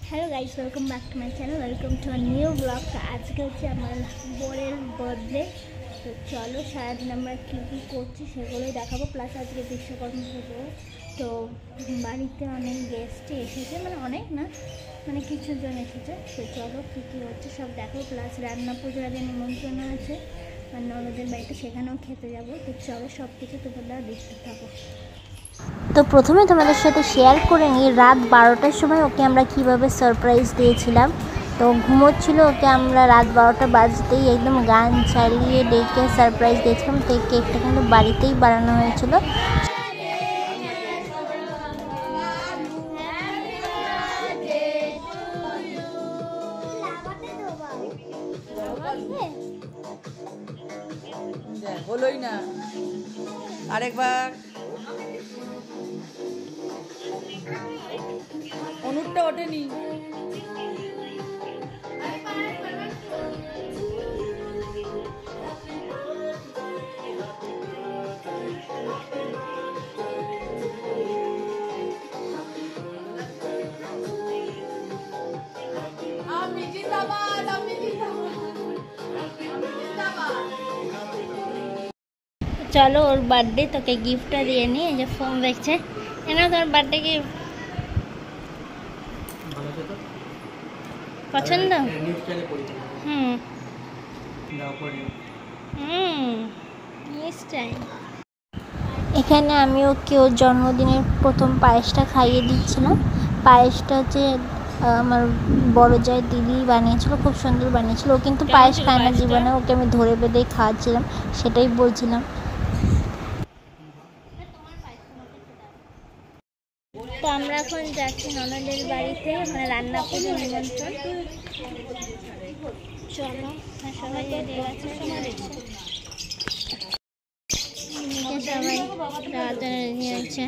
Hello guys, welcome back to my channel, welcome to a new blog. तो आज के হচ্ছে আমার বোনের বার্থডে। তো চলো সারাদিন আমরা কী কী করছি সেগুলোই দেখাবো, প্লাস আজকে বিশ্বকর্মা পুজো। তো বাড়িতে অনেক গেস্ট এসেছে, মানে অনেক না, মানে কিছুজন এসেছে। তো চলো কী কী হচ্ছে সব দেখো, প্লাস রান্না পুজোর আগে নিমন্ত্রণ আছে আর ননদের বাড়িতে, সেখানেও খেতে যাবো। তো চলো সব কিছু তোমরা দেখতে থাকো। তো প্রথমে তোমাদের সাথে শেয়ার করে নিই রাত 12টার সময় ওকে আমরা কিভাবে সারপ্রাইজ দিয়েছিলাম। তো ঘুমোচ্ছিল, ওকে আমরা রাত 12টা বাজতেই একদম গান চালিয়ে ডেকে সারপ্রাইজ দিয়েছিলাম। তো এই কেকটা কিন্তু বাড়িতেই বানানো হয়েছিল। বলোই না আরেকবার অনুরটা ওঠেনি। চলো ওর বার্থডে, তোকে গিফটটা দিয়ে নি। এই যে ফোন দেখছে, এনা তোমার বার্থডে গিফট পছন্দ? এখানে আমি ওকে ওর জন্মদিনের প্রথম পায়েসটা খাইয়ে দিচ্ছিলাম। পায়েসটা হচ্ছে আমার বড় জায়ের দিদি বানিয়েছিল, খুব সুন্দর বানিয়েছিল। ও কিন্তু পায়েস খায় না জীবনে, ওকে আমি ধরে বেঁধেই খাওয়াচ্ছিলাম, সেটাই বলছিলাম। তো আমরা এখন যাচ্ছি ননদের বাড়িতে, মানে রান্না পুজো নিমন্ত্রণ। চলো সবাই রেডি আছে, সবাই রেডি আছে।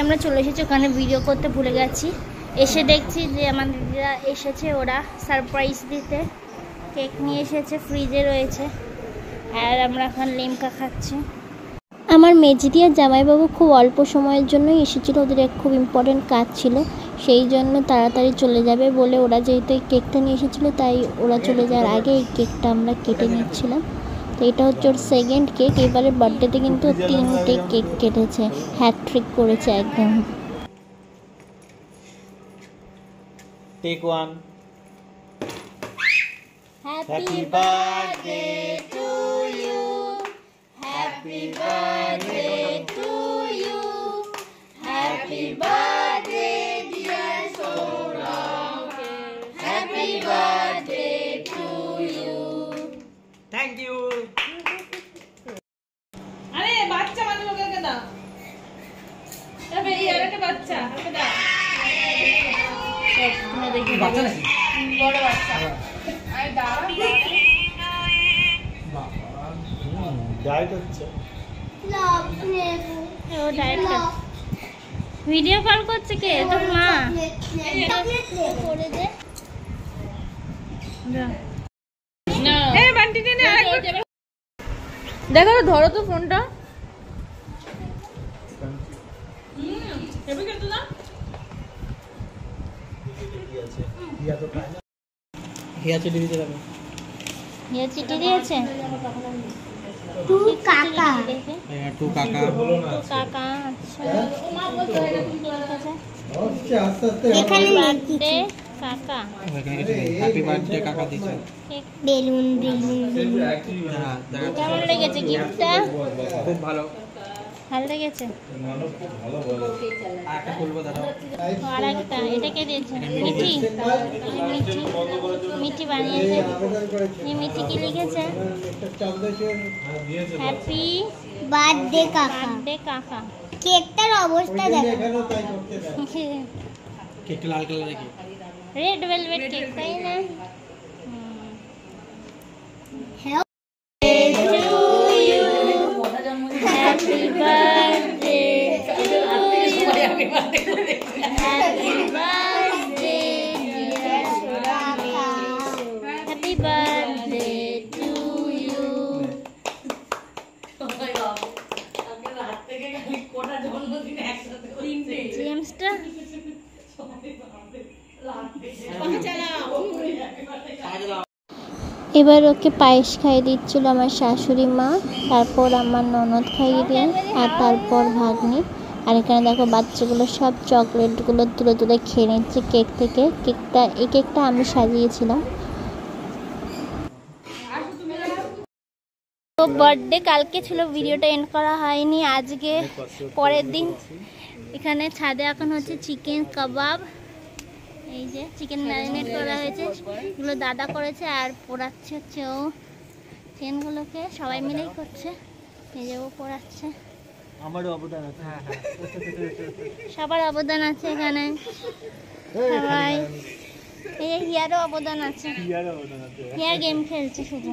আমরা চলে এসেছি, ওখানে ভিডিও করতে ভুলে গেছি। এসে দেখছি যে আমার দিদিরা এসেছে, ওরা সারপ্রাইজ দিতে কেক নিয়ে এসেছে, ফ্রিজে রয়েছে। আর আমরা এখন লিমকা খাচ্ছি। আমার মেজদি আর জামাইবাবু খুব অল্প সময়ের জন্যই এসেছিলো, ওদের এক খুব ইম্পর্টেন্ট কাজ ছিল, সেই জন্য তাড়াতাড়ি চলে যাবে বলে ওরা যেহেতু এই কেকটা নিয়ে এসেছিলো, তাই ওরা চলে যাওয়ার আগে এই কেকটা আমরা কেটে নিচ্ছিলাম। তো এটা হচ্ছে ওর সেকেন্ড কেক। এবারে বার্থডেতে কিন্তু 3টে কেক কেটেছে, হ্যাট্রিক করেছে একদম। Take one. Happy birthday to you, happy birthday to you, happy birthday dear Sourav, happy birthday to you. Thank you. আরে বাচ্চা মানে ওকে দাও, এটা বেরিয়ে আর একটা বাচ্চা, ওকে দাও। তোমরা দেখে বাচ্চা নাকি? বড় বাচ্চা। আরে দাও। ডায়েট হচ্ছে। ও ডায়েট ভিডিও কল করছে কে? তোর মা। করে দে না এই বান্টিটা নে আরেকবার। দেখো তো, ধরো তো ফোনটা। হেভি কিন্তু না। হিয়া তো খায় না। হিয়া চিঠি দিতে যাবে। হিয়া চিঠি দিয়েছে। তু কাকা, হ্যাঁ টু কাকা। তো কাকা, আচ্ছা মা বলতে হয় না তুমি আস্তে আস্তে এখানে বার্থডে কাকা, হ্যাপি বার্থডে কাকা দিছে। Balloon balloon. হ্যাঁ কেমন লেগেছে গিফটটা? খুব ভালো। ভালো লেগেছে। আরেকটা খুলবো দাঁড়াও। আর একটা, এটা কে দিয়েছে? মিঠি। মিঠি মিঠি বানিয়েছে। এই মিঠি কি লিখেছে? হ্যাপি বার্থডে কাকা। বার্থডে কাকা। কেকটার অবস্থা দেখো। কেকটা লাল কালার দেখি। রেড ভেলভেট কেক, তাই না? Happy birthday to you, happy birthday dear Sourav, happy birthday to you. থেকে কোটা জন্মদিন একসাথে হচ্ছে। জেমসটা এবার ওকে পায়েস খাইয়ে দিচ্ছিল আমার শাশুড়ি মা, তারপর আমার ননদ খাইয়ে দিয়ে, আর তারপর ভাগ্নি। আর এখানে দেখো বাচ্চাগুলো সব চকলেটগুলো তুলে তুলে খেয়ে নিচ্ছে কেক থেকে। এই কেকটা আমি সাজিয়েছিলাম। তো বার্থডে কালকে ছিল, ভিডিওটা এন্ড করা হয়নি। আজকে পরের দিন এখানে ছাদে এখন হচ্ছে চিকেন কাবাব। এই যে চিকেন ম্যারিনেট করা হয়েছে, এগুলো দাদা করেছে, আর পোড়াচ্ছে হচ্ছে ও চিকেনগুলোকে, সবাই মিলেই করছে। এই যে ও পোড়াচ্ছে, আমারও অবদান আছে। সবার অবদান আছে এখানে। সবাই এই যে হিয়ারও অবদান আছে, হিয়ার গেম খেলছে শুধু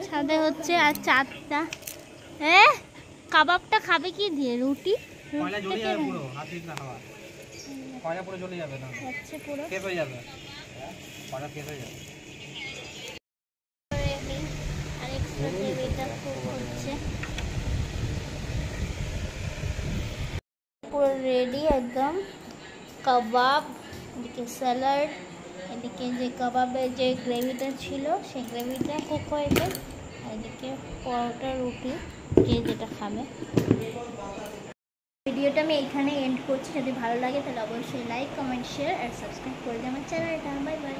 ছাদে হচ্ছে। আর চাঁদটা কাবাবটা খাবে কি দিয়ে? রুটি হচ্ছে পুরো আর এক্সট্রা গ্রেভিটা খুব হচ্ছে পুরো রেডি একদম। কাবাব, এদিকে স্যালাড, এদিকে যে কাবাবের যে গ্রেভিটা ছিল সেই গ্রেভিটা কুক হয়েছে, এদিকে পরোটা, রুটি, যে যেটা খাবে। ভিডিওটা আমি এখানে এন্ড করছি। যদি ভালো লাগে তাহলে অবশ্যই লাইক, কমেন্ট, শেয়ার আর সাবস্ক্রাইব করে দিও আমার চ্যানেলটা। Bye bye.